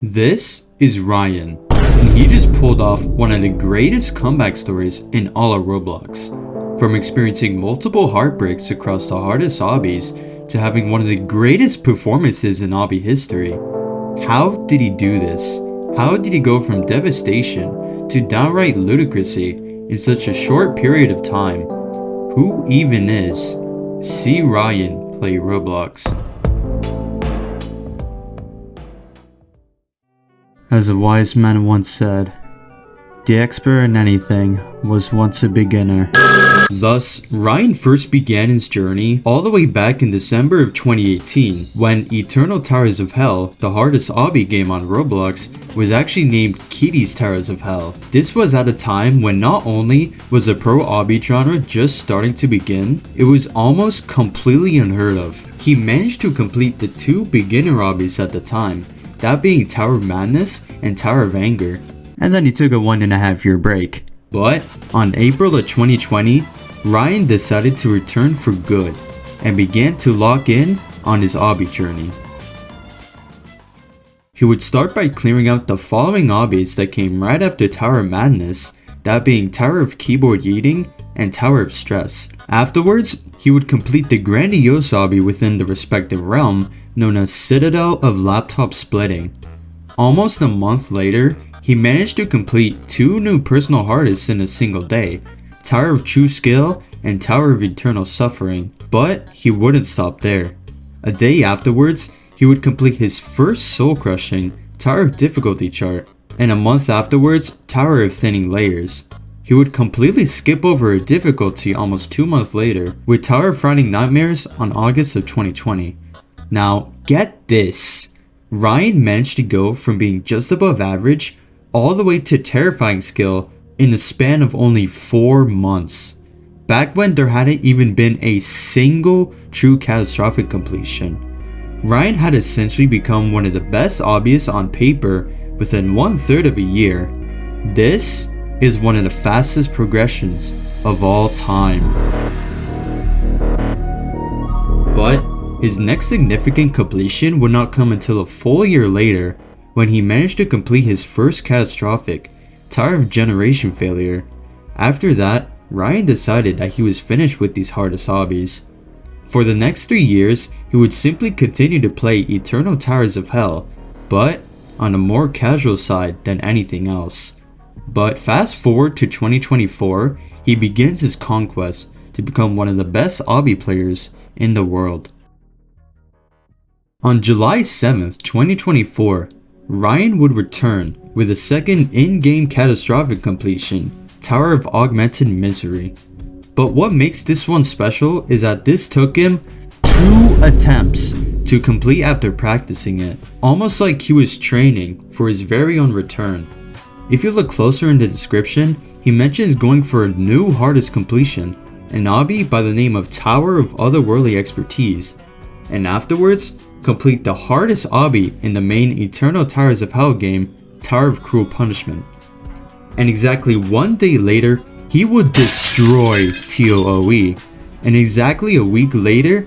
This is Ryan, and he just pulled off one of the greatest comeback stories in all of Roblox. From experiencing multiple heartbreaks across the hardest obbies to having one of the greatest performances in obby history. How did he do this? How did he go from devestation to downright ludicrosy in such a short period of time? Who even is SeeRyanplayroblox? As a wise man once said, the expert in anything was once a beginner. Thus, Ryan first began his journey all the way back in December of 2018 when Eternal Towers of Hell, the hardest obby game on Roblox, was actually named Kitty's Towers of Hell. This was at a time when not only was the pro obby genre just starting to begin, it was almost completely unheard of. He managed to complete the two beginner obbies at the time, that being Tower of Madness and Tower of Anger, and then he took a 1.5 year break. But on April of 2020, Ryan decided to return for good and began to lock in on his obby journey. He would start by clearing out the following obbies that came right after Tower of Madness, that being Tower of Keyboard Yeeting and Tower of Stress. Afterwards, he would complete the grandiose obby within the respective realm known as Citadel of Laptop Splitting. Almost a month later, he managed to complete two new personal hardests in a single day, Tower of True Skill and Tower of Eternal Suffering, but he wouldn't stop there. A day afterwards, he would complete his first soul-crushing Tower of Difficulty chart, and a month afterwards, Tower of Thinning Layers. He would completely skip over a difficulty almost 2 months later with Tower of Frightening Nightmares on August of 2020. Now, get this. Ryan managed to go from being just above average all the way to terrifying skill in the span of only 4 months. Back when there hadn't even been a single true catastrophic completion. Ryan had essentially become one of the best obbyists on paper within 1/3 of a year. This is one of the fastest progressions of all time. But his next significant completion would not come until a full year later when he managed to complete his first catastrophic, Tower of Generation Failure. After that, Ryan decided that he was finished with these hardest obbies. For the next 3 years, he would simply continue to play Eternal Towers of Hell, but on a more casual side than anything else. But fast forward to 2024, he begins his conquest to become one of the best obby players in the world. On July 7th, 2024, Ryan would return with a second in-game catastrophic completion, Tower of Augmented Misery. But what makes this one special is that this took him 2 attempts to complete after practicing it, almost like he was training for his very own return. If you look closer in the description, he mentions going for a new hardest completion, an obby by the name of Tower of Otherworldly Expertise, and afterwards, complete the hardest obby in the main Eternal Towers of Hell game, Tower of Cruel Punishment. And exactly 1 day later, he would destroy etoh, and exactly a week later,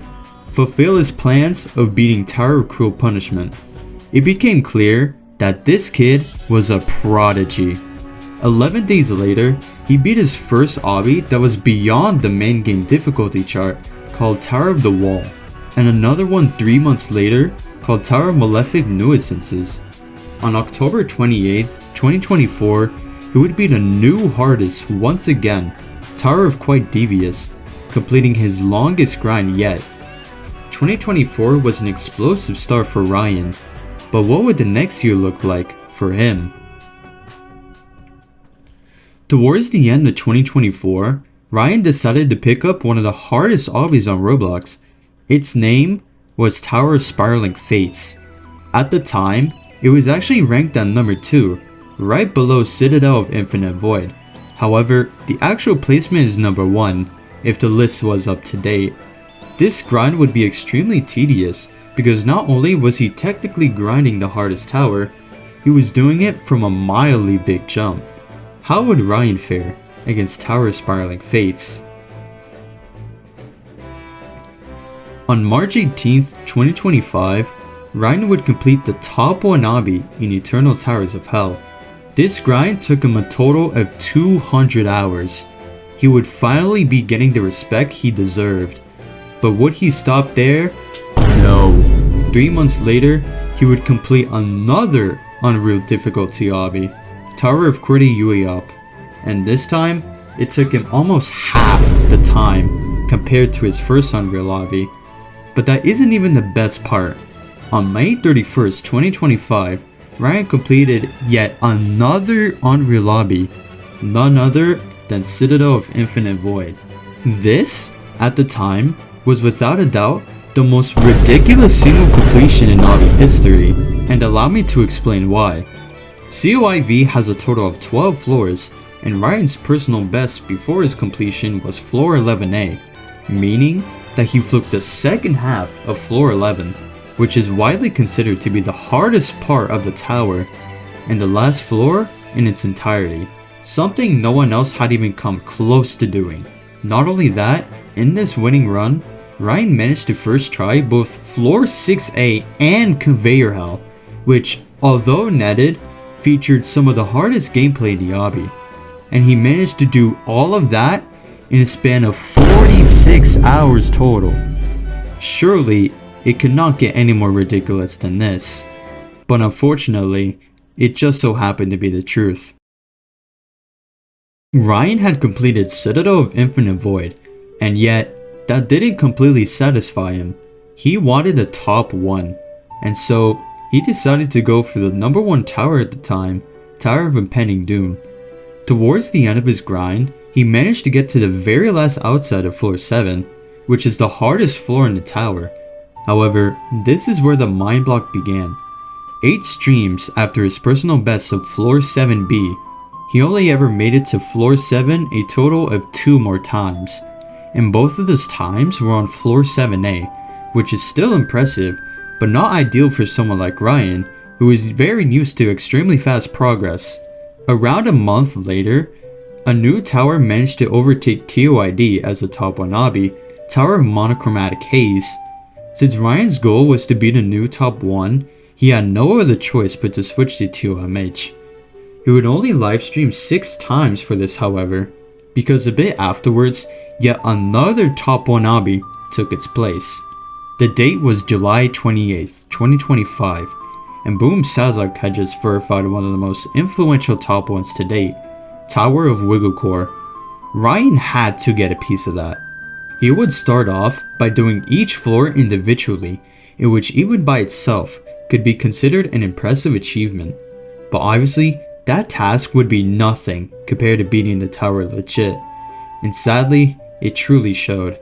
fulfill his plans of beating Tower of Cruel Punishment. It became clear that this kid was a prodigy. 11 days later, he beat his first obby that was beyond the main game difficulty chart called Tower of the Wall, and another one 3 months later called Tower of Malefic Nuisances. On October 28, 2024, he would beat a new hardest once again, Tower of Quite Devious, completing his longest grind yet. 2024 was an explosive start for Ryan, but what would the next year look like for him? Towards the end of 2024, Ryan decided to pick up one of the hardest obbies on Roblox. Its name was Tower of Spiraling Fates. At the time, it was actually ranked at number 2, right below Citadel of Infinite Void. However, the actual placement is number 1, if the list was up to date. This grind would be extremely tedious, because not only was he technically grinding the hardest tower, he was doing it from a mildly big jump. How would Ryan fare against Tower of Spiraling Fates? On March 18th, 2025, Ryan would complete the top 1 obby in Eternal Towers of Hell. This grind took him a total of 200 hours. He would finally be getting the respect he deserved. But would he stop there? No. 3 months later, he would complete another Unreal difficulty obby, Tower of Kordi Yueyop, and this time, it took him almost half the time compared to his first Unreal obby. But that isn't even the best part. On May 31st, 2025, Ryan completed yet another Unreal obby, none other than Citadel of Infinite Void. This, at the time, was without a doubt the most ridiculous single completion in obby history, and allow me to explain why. COIV has a total of 12 floors, and Ryan's personal best before his completion was floor 11A, meaning that he fluked the second half of floor 11, which is widely considered to be the hardest part of the tower, and the last floor in its entirety, something no one else had even come close to doing. Not only that, in this winning run, Ryan managed to first try both floor 6A and Conveyor Hell, which, although netted, featured some of the hardest gameplay in the obby. And he managed to do all of that in a span of 46 hours total. Surely, it could not get any more ridiculous than this. But unfortunately, it just so happened to be the truth. Ryan had completed Citadel of Infinite Void, and yet, that didn't completely satisfy him. He wanted a top 1, and so he decided to go for the number 1 tower at the time, Tower of Impending Doom. Towards the end of his grind, he managed to get to the very last outside of floor 7, which is the hardest floor in the tower. However, this is where the mind block began. 8 streams after his personal best of floor 7B, he only ever made it to floor 7 a total of 2 more times. And both of those times were on floor 7A, which is still impressive, but not ideal for someone like Ryan, who is very used to extremely fast progress. Around a month later, a new tower managed to overtake TOID as a top 1 obby, Tower of Monochromatic Haze. Since Ryan's goal was to be the new top 1, he had no other choice but to switch to TOMH. He would only livestream 6 times for this, however, because a bit afterwards, yet another top 1 obby took its place. The date was July 28th, 2025, and Boom Sazak had just verified one of the most influential top 1s to date, Tower of Wigglecore. Ryan had to get a piece of that. He would start off by doing each floor individually, in which even by itself could be considered an impressive achievement, but obviously that task would be nothing compared to beating the tower legit, and sadly, it truly showed.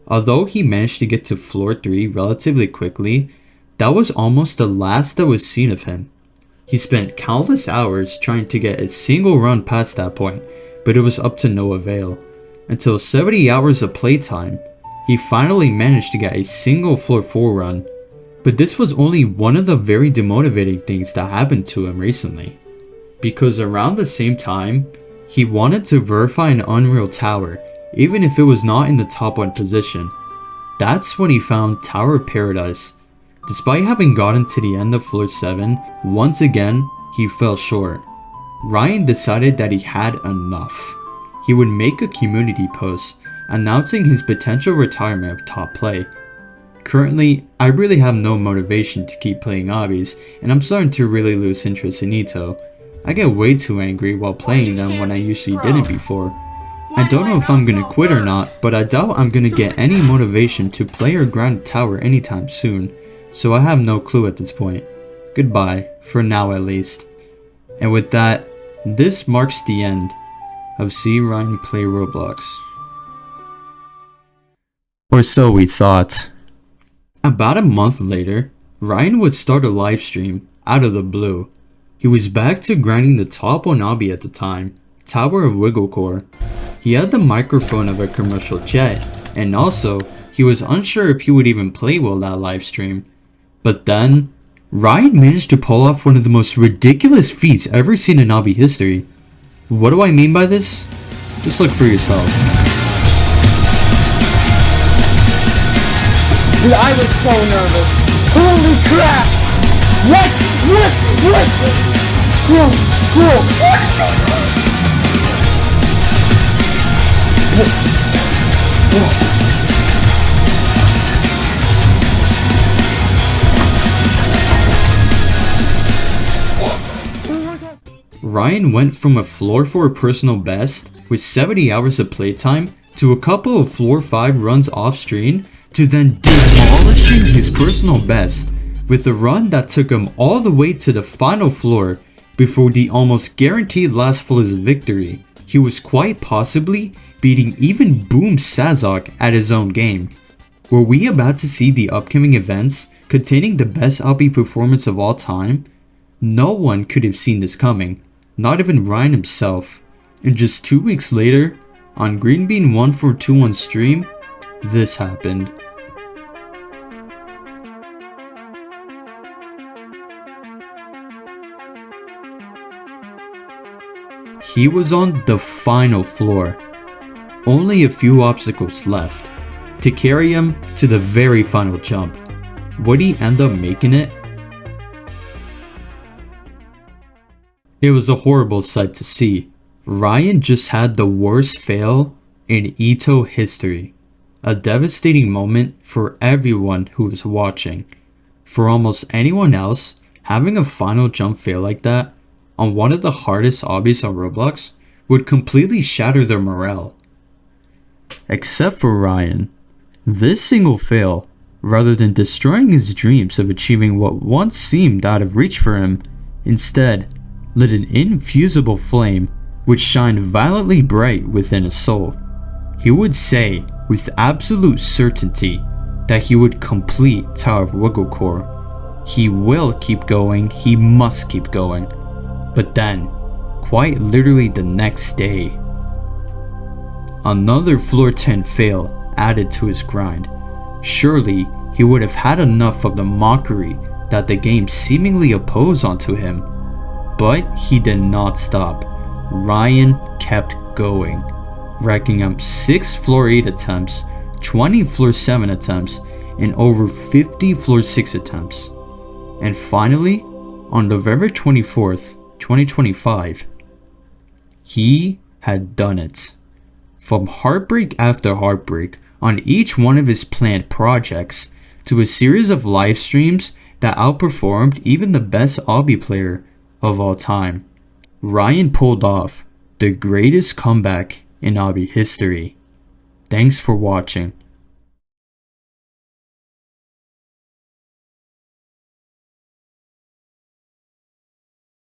Although he managed to get to floor 3 relatively quickly, that was almost the last that was seen of him. He spent countless hours trying to get a single run past that point, but it was up to no avail. Until 70 hours of playtime, he finally managed to get a single floor 4 run. But this was only one of the very demotivating things that happened to him recently. Because around the same time, he wanted to verify an Unreal Tower, even if it was not in the top 1 position. That's when he found Tower of Paradise. Despite having gotten to the end of floor 7, once again, he fell short. Ryan decided that he had enough. He would make a community post announcing his potential retirement of top play. Currently, I really have no motivation to keep playing obbies, and I'm starting to really lose interest in etoh. I get way too angry while playing them when I usually didn't before. I don't know if I'm gonna quit or not, but I doubt I'm gonna get any motivation to play or grind a tower anytime soon, so I have no clue at this point. Goodbye, for now at least. And with that, this marks the end of SeeRyanplayroblox. Or so we thought. About a month later, Ryan would start a live stream out of the blue. He was back to grinding the top 1 obby at the time, Tower of Wigglecore. He had the microphone of a commercial jet, and also, he was unsure if he would even play well that live stream. But then, Ryan managed to pull off one of the most ridiculous feats ever seen in obby history. What do I mean by this? Just look for yourself. Dude, I was so nervous. Holy crap! What? Ryan went from a floor 4 personal best with 70 hours of playtime to a couple of floor 5 runs off screen to then demolishing his personal best with a run that took him all the way to the final floor before the almost guaranteed last floor's victory. He was quite possibly beating even Boom Sazok at his own game. Were we about to see the upcoming events containing the best Obby performance of all time? No one could have seen this coming, not even Ryan himself. And just 2 weeks later, on Greenbean 1421 stream, this happened. He was on the final floor. Only a few obstacles left to carry him to the very final jump. Would he end up making it? It was a horrible sight to see. Ryan just had the worst fail in etoh history. A devastating moment for everyone who was watching. For almost anyone else, having a final jump fail like that on one of the hardest obbies on Roblox would completely shatter their morale. Except for Ryan. This single fail, rather than destroying his dreams of achieving what once seemed out of reach for him, instead lit an infusible flame which shined violently bright within his soul. He would say with absolute certainty that he would complete Tower of Wigglecore. He will keep going, he must keep going. But then, quite literally the next day, another floor 10 fail added to his grind. Surely he would have had enough of the mockery that the game seemingly opposed onto him. But he did not stop. Ryan kept going, racking up 6 floor 8 attempts, 20 floor 7 attempts, and over 50 floor 6 attempts. And finally, on November 24th, 2025, he had done it. From heartbreak after heartbreak on each one of his planned projects, to a series of live streams that outperformed even the best obby player of all time, Ryan pulled off the greatest comeback in obby history. Thanks for watching.